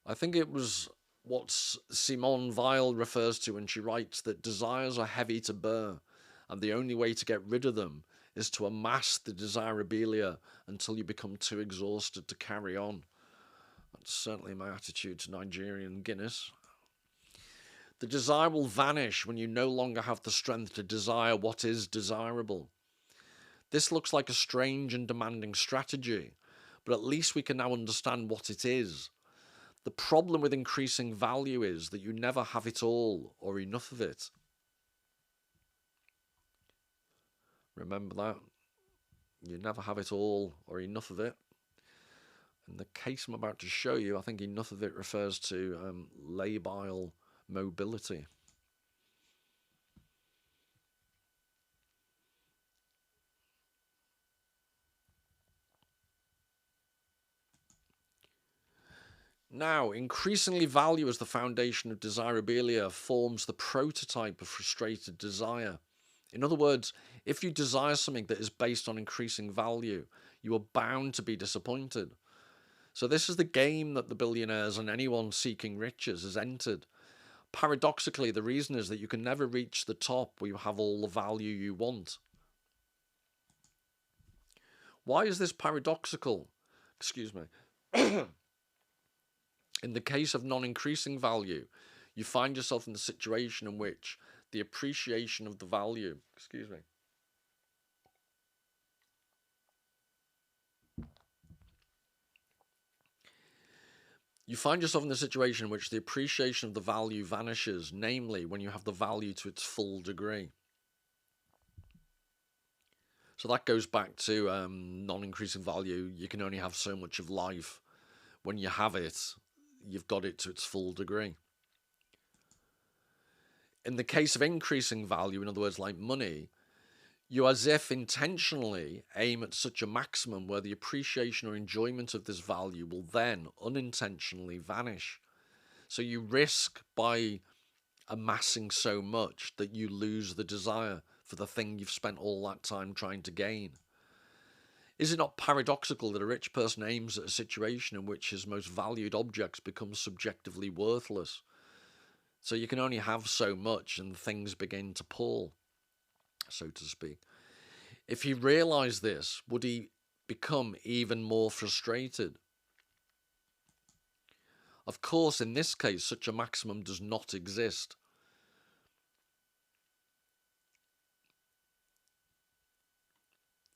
Speaker 1: I think it was what Simone Weil refers to when she writes that desires are heavy to bear, and the only way to get rid of them is to amass the desirabilia until you become too exhausted to carry on. That's certainly my attitude to Nigerian Guinness. The desire will vanish when you no longer have the strength to desire what is desirable. This looks like a strange and demanding strategy, but at least we can now understand what it is. The problem with increasing value is that you never have it all or enough of it. Remember that? You never have it all or enough of it. In the case I'm about to show you, I think enough of it refers to labile mobility. Now, increasingly value as the foundation of desirabilia forms the prototype of frustrated desire. In other words, if you desire something that is based on increasing value, you are bound to be disappointed. So this is the game that the billionaires and anyone seeking riches has entered. Paradoxically, the reason is that you can never reach the top where you have all the value you want. Why is this paradoxical? Excuse me. In the case of non-increasing value, you find yourself in the situation in which the appreciation of the value, you find yourself in the situation in which the appreciation of the value vanishes, namely when you have the value to its full degree. So that goes back to non-increasing value. You can only have so much of life. When you have it, you've got it to its full degree. In the case of increasing value, in other words, like money, you as if intentionally aim at such a maximum where the appreciation or enjoyment of this value will then unintentionally vanish. So you risk by amassing so much that you lose the desire for the thing you've spent all that time trying to gain. Is it not paradoxical that a rich person aims at a situation in which his most valued objects become subjectively worthless? So you can only have so much and things begin to pall, so to speak. If he realised this, would he become even more frustrated? Of course, in this case, such a maximum does not exist.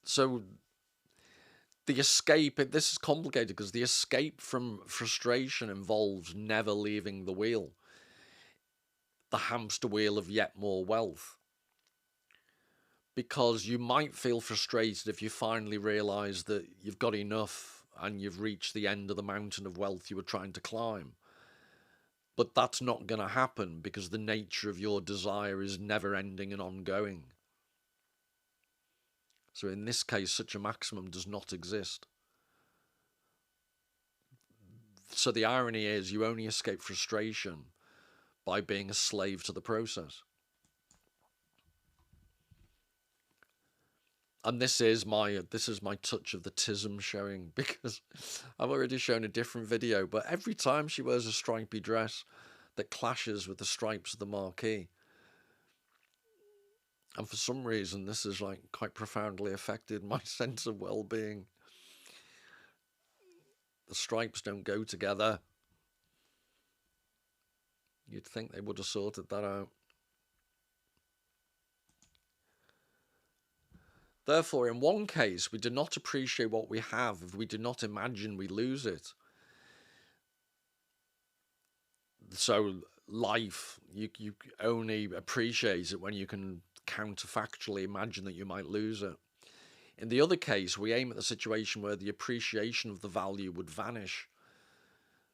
Speaker 1: So the escape, this is complicated because the escape from frustration involves never leaving the wheel, the hamster wheel of yet more wealth. Because you might feel frustrated if you finally realise that you've got enough and you've reached the end of the mountain of wealth you were trying to climb. But that's not going to happen because the nature of your desire is never ending and ongoing. So in this case, such a maximum does not exist. So the irony is you only escape frustration by being a slave to the process. And this is my touch of the tism showing, because I've already shown a different video, but every time she wears a stripy dress that clashes with the stripes of the marquee, and for some reason this has like quite profoundly affected my sense of well-being. The stripes don't go together. You'd think they would have sorted that out. Therefore, in one case, we do not appreciate what we have if we do not imagine we lose it. So life, you only appreciate it when you can counterfactually imagine that you might lose it. In the other case, we aim at the situation where the appreciation of the value would vanish.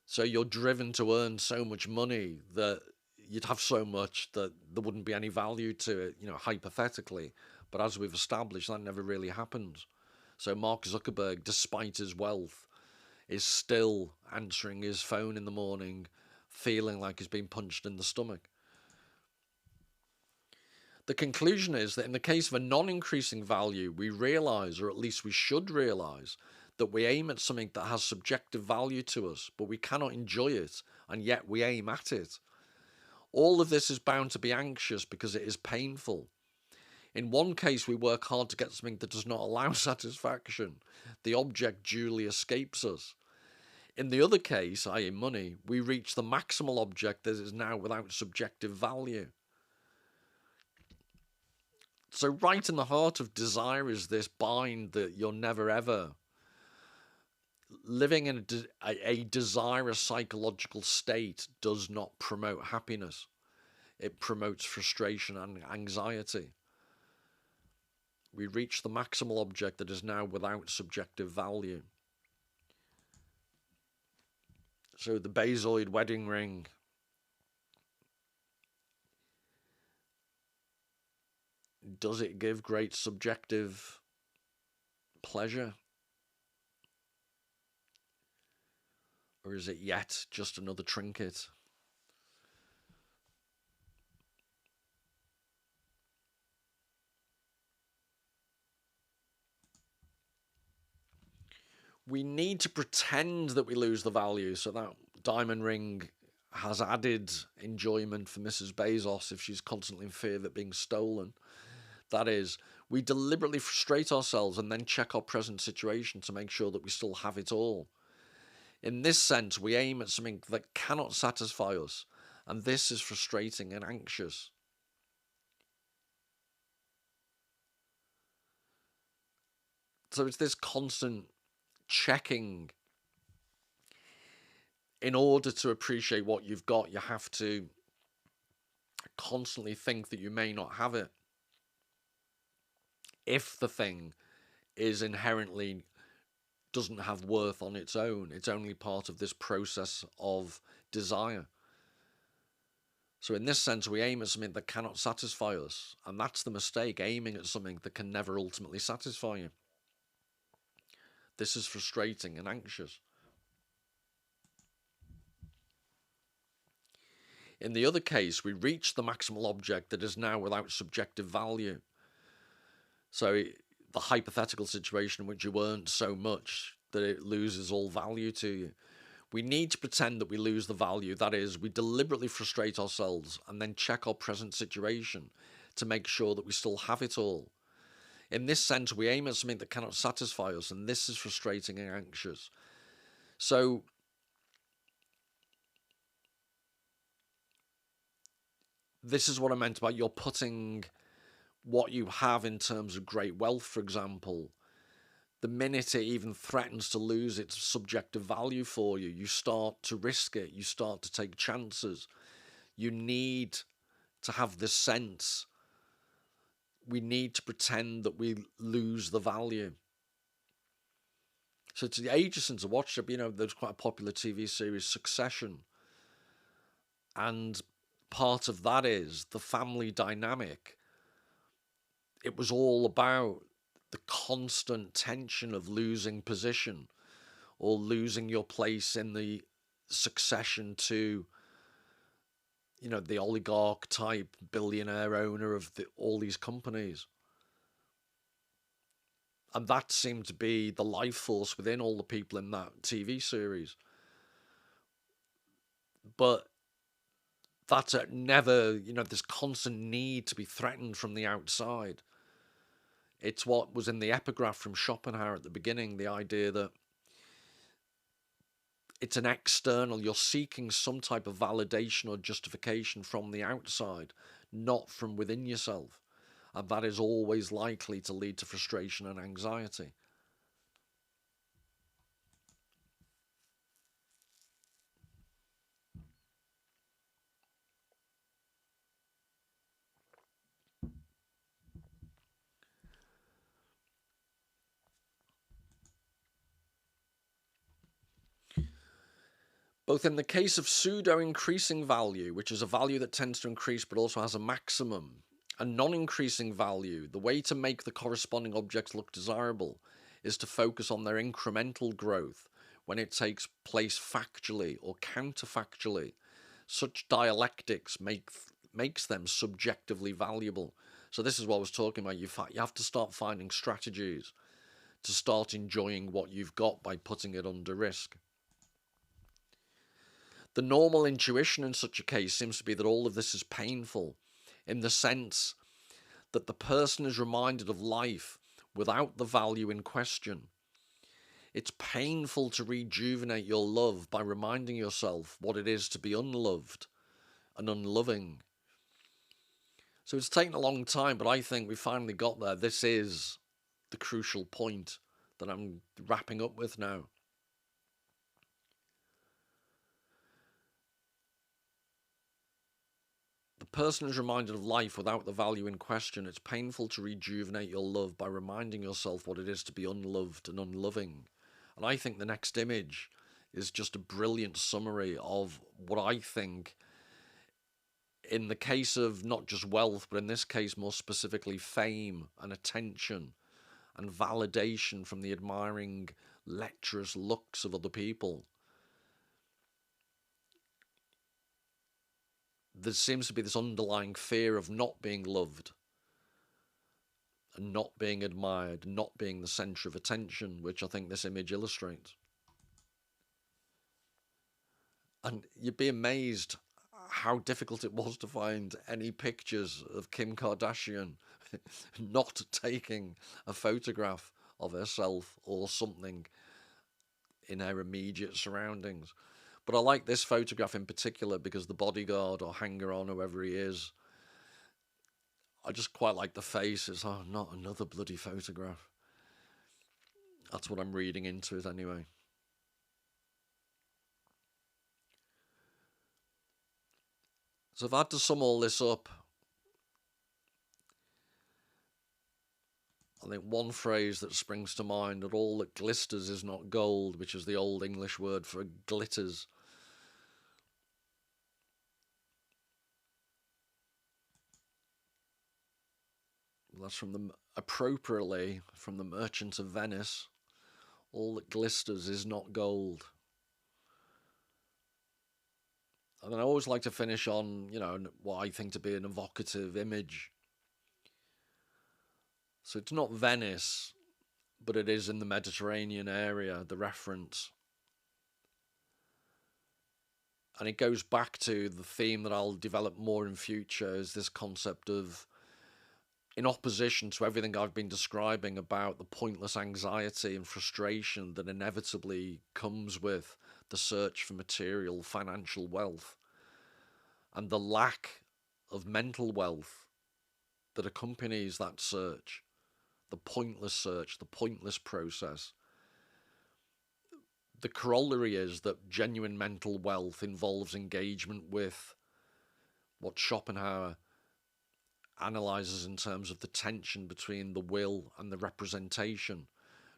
Speaker 1: So you're driven to earn so much money that you'd have so much that there wouldn't be any value to it, hypothetically. But as we've established, that never really happens. So Mark Zuckerberg, despite his wealth, is still answering his phone in the morning, feeling like he's been punched in the stomach. The conclusion is that in the case of a non-increasing value, we realise, or at least we should realise, that we aim at something that has subjective value to us, but we cannot enjoy it, and yet we aim at it. All of this is bound to be anxious because it is painful. In one case, we work hard to get something that does not allow satisfaction. The object duly escapes us. In the other case, i.e. money, we reach the maximal object that is now without subjective value. So right in the heart of desire is this bind that you're never ever living in a desirous psychological state does not promote happiness. It promotes frustration and anxiety. We reach the maximal object that is now without subjective value. So the Bezoid wedding ring, does it give great subjective pleasure? Or is it yet just another trinket? We need to pretend that we lose the value, so that diamond ring has added enjoyment for Mrs. Bezos if she's constantly in fear of it being stolen. That is, we deliberately frustrate ourselves and then check our present situation to make sure that we still have it all. In this sense, we aim at something that cannot satisfy us, and this is frustrating and anxious. So it's this constant checking. In order to appreciate what you've got, you have to constantly think that you may not have it. If the thing is inherently doesn't have worth on its own, it's only part of this process of desire. So in this sense, we aim at something that cannot satisfy us, and that's the mistake, aiming at something that can never ultimately satisfy you. This is frustrating and anxious. In the other case, we reach the maximal object that is now without subjective value. So the hypothetical situation in which you earned so much that it loses all value to you. We need to pretend that we lose the value. That is, we deliberately frustrate ourselves and then check our present situation to make sure that we still have it all. In this sense, we aim at something that cannot satisfy us, and this is frustrating and anxious. So this is what I meant about you're putting what you have in terms of great wealth, for example. The minute it even threatens to lose its subjective value for you, you start to risk it. You start to take chances. You need to have this sense. We need to pretend that we lose the value. So to the ages since I watched it, there's quite a popular TV series, Succession. And part of that is the family dynamic. It was all about the constant tension of losing position or losing your place in the succession to, the oligarch type billionaire owner of all these companies. And that seemed to be the life force within all the people in that TV series. But that's never, this constant need to be threatened from the outside. It's what was in the epigraph from Schopenhauer at the beginning, the idea that it's an external, you're seeking some type of validation or justification from the outside, not from within yourself. And that is always likely to lead to frustration and anxiety. Both in the case of pseudo-increasing value, which is a value that tends to increase but also has a maximum, and non-increasing value, the way to make the corresponding objects look desirable is to focus on their incremental growth when it takes place factually or counterfactually. Such dialectics makes them subjectively valuable. So this is what I was talking about. You have to start finding strategies to start enjoying what you've got by putting it under risk. The normal intuition in such a case seems to be that all of this is painful, in the sense that the person is reminded of life without the value in question. It's painful to rejuvenate your love by reminding yourself what it is to be unloved and unloving. So it's taken a long time, but I think we finally got there. This is the crucial point that I'm wrapping up with now. The person is reminded of life without the value in question. It's painful to rejuvenate your love by reminding yourself what it is to be unloved and unloving. And I think the next image is just a brilliant summary of what I think, in the case of not just wealth, but in this case more specifically fame and attention and validation from the admiring, lecherous looks of other people. There seems to be this underlying fear of not being loved and not being admired, not being the centre of attention, which I think this image illustrates. And you'd be amazed how difficult it was to find any pictures of Kim Kardashian not taking a photograph of herself or something in her immediate surroundings. But I like this photograph in particular because the bodyguard or hanger-on, whoever he is, I just quite like the face. It's, oh, not another bloody photograph. That's what I'm reading into it anyway. So if I had to sum all this up, I think one phrase that springs to mind, that all that glisters is not gold, which is the old English word for glitters. That's appropriately from the Merchant of Venice. All that glisters is not gold. And then I always like to finish on, what I think to be an evocative image. So it's not Venice, but it is in the Mediterranean area, the reference. And it goes back to the theme that I'll develop more in future, is this concept of, in opposition to everything I've been describing about the pointless anxiety and frustration that inevitably comes with the search for material, financial wealth, and the lack of mental wealth that accompanies that search, the pointless process. The corollary is that genuine mental wealth involves engagement with what Schopenhauer analyzes in terms of the tension between the will and the representation,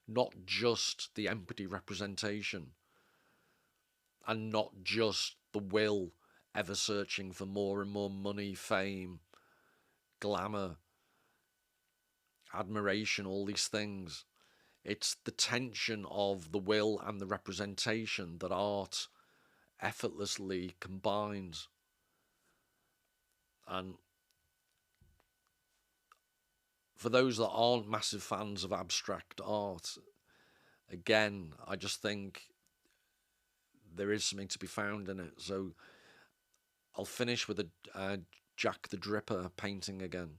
Speaker 1: not just the empty representation, and not just the will ever searching for more and more money, fame, glamour, admiration, all these things. It's the tension of the will and the representation that art effortlessly combines. And for those that aren't massive fans of abstract art, again, I just think there is something to be found in it. So I'll finish with a Jack the Dripper painting again.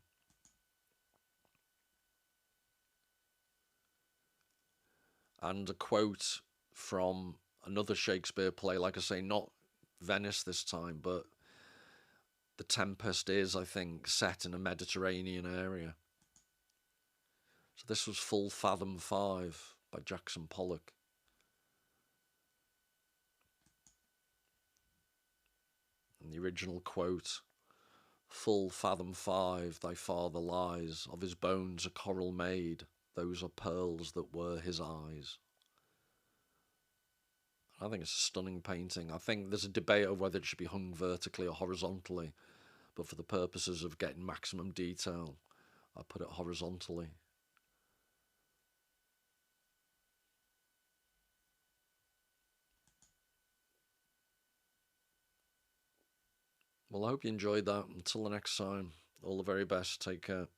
Speaker 1: And a quote from another Shakespeare play, like I say, not Venice this time, but The Tempest is, I think, set in a Mediterranean area. So this was Full Fathom 5 by Jackson Pollock. And the original quote, "Full fathom 5, thy father lies, of his bones a coral made, those are pearls that were his eyes." I think it's a stunning painting. I think there's a debate of whether it should be hung vertically or horizontally, but for the purposes of getting maximum detail, I put it horizontally. Well, I hope you enjoyed that. Until the next time, all the very best. Take care.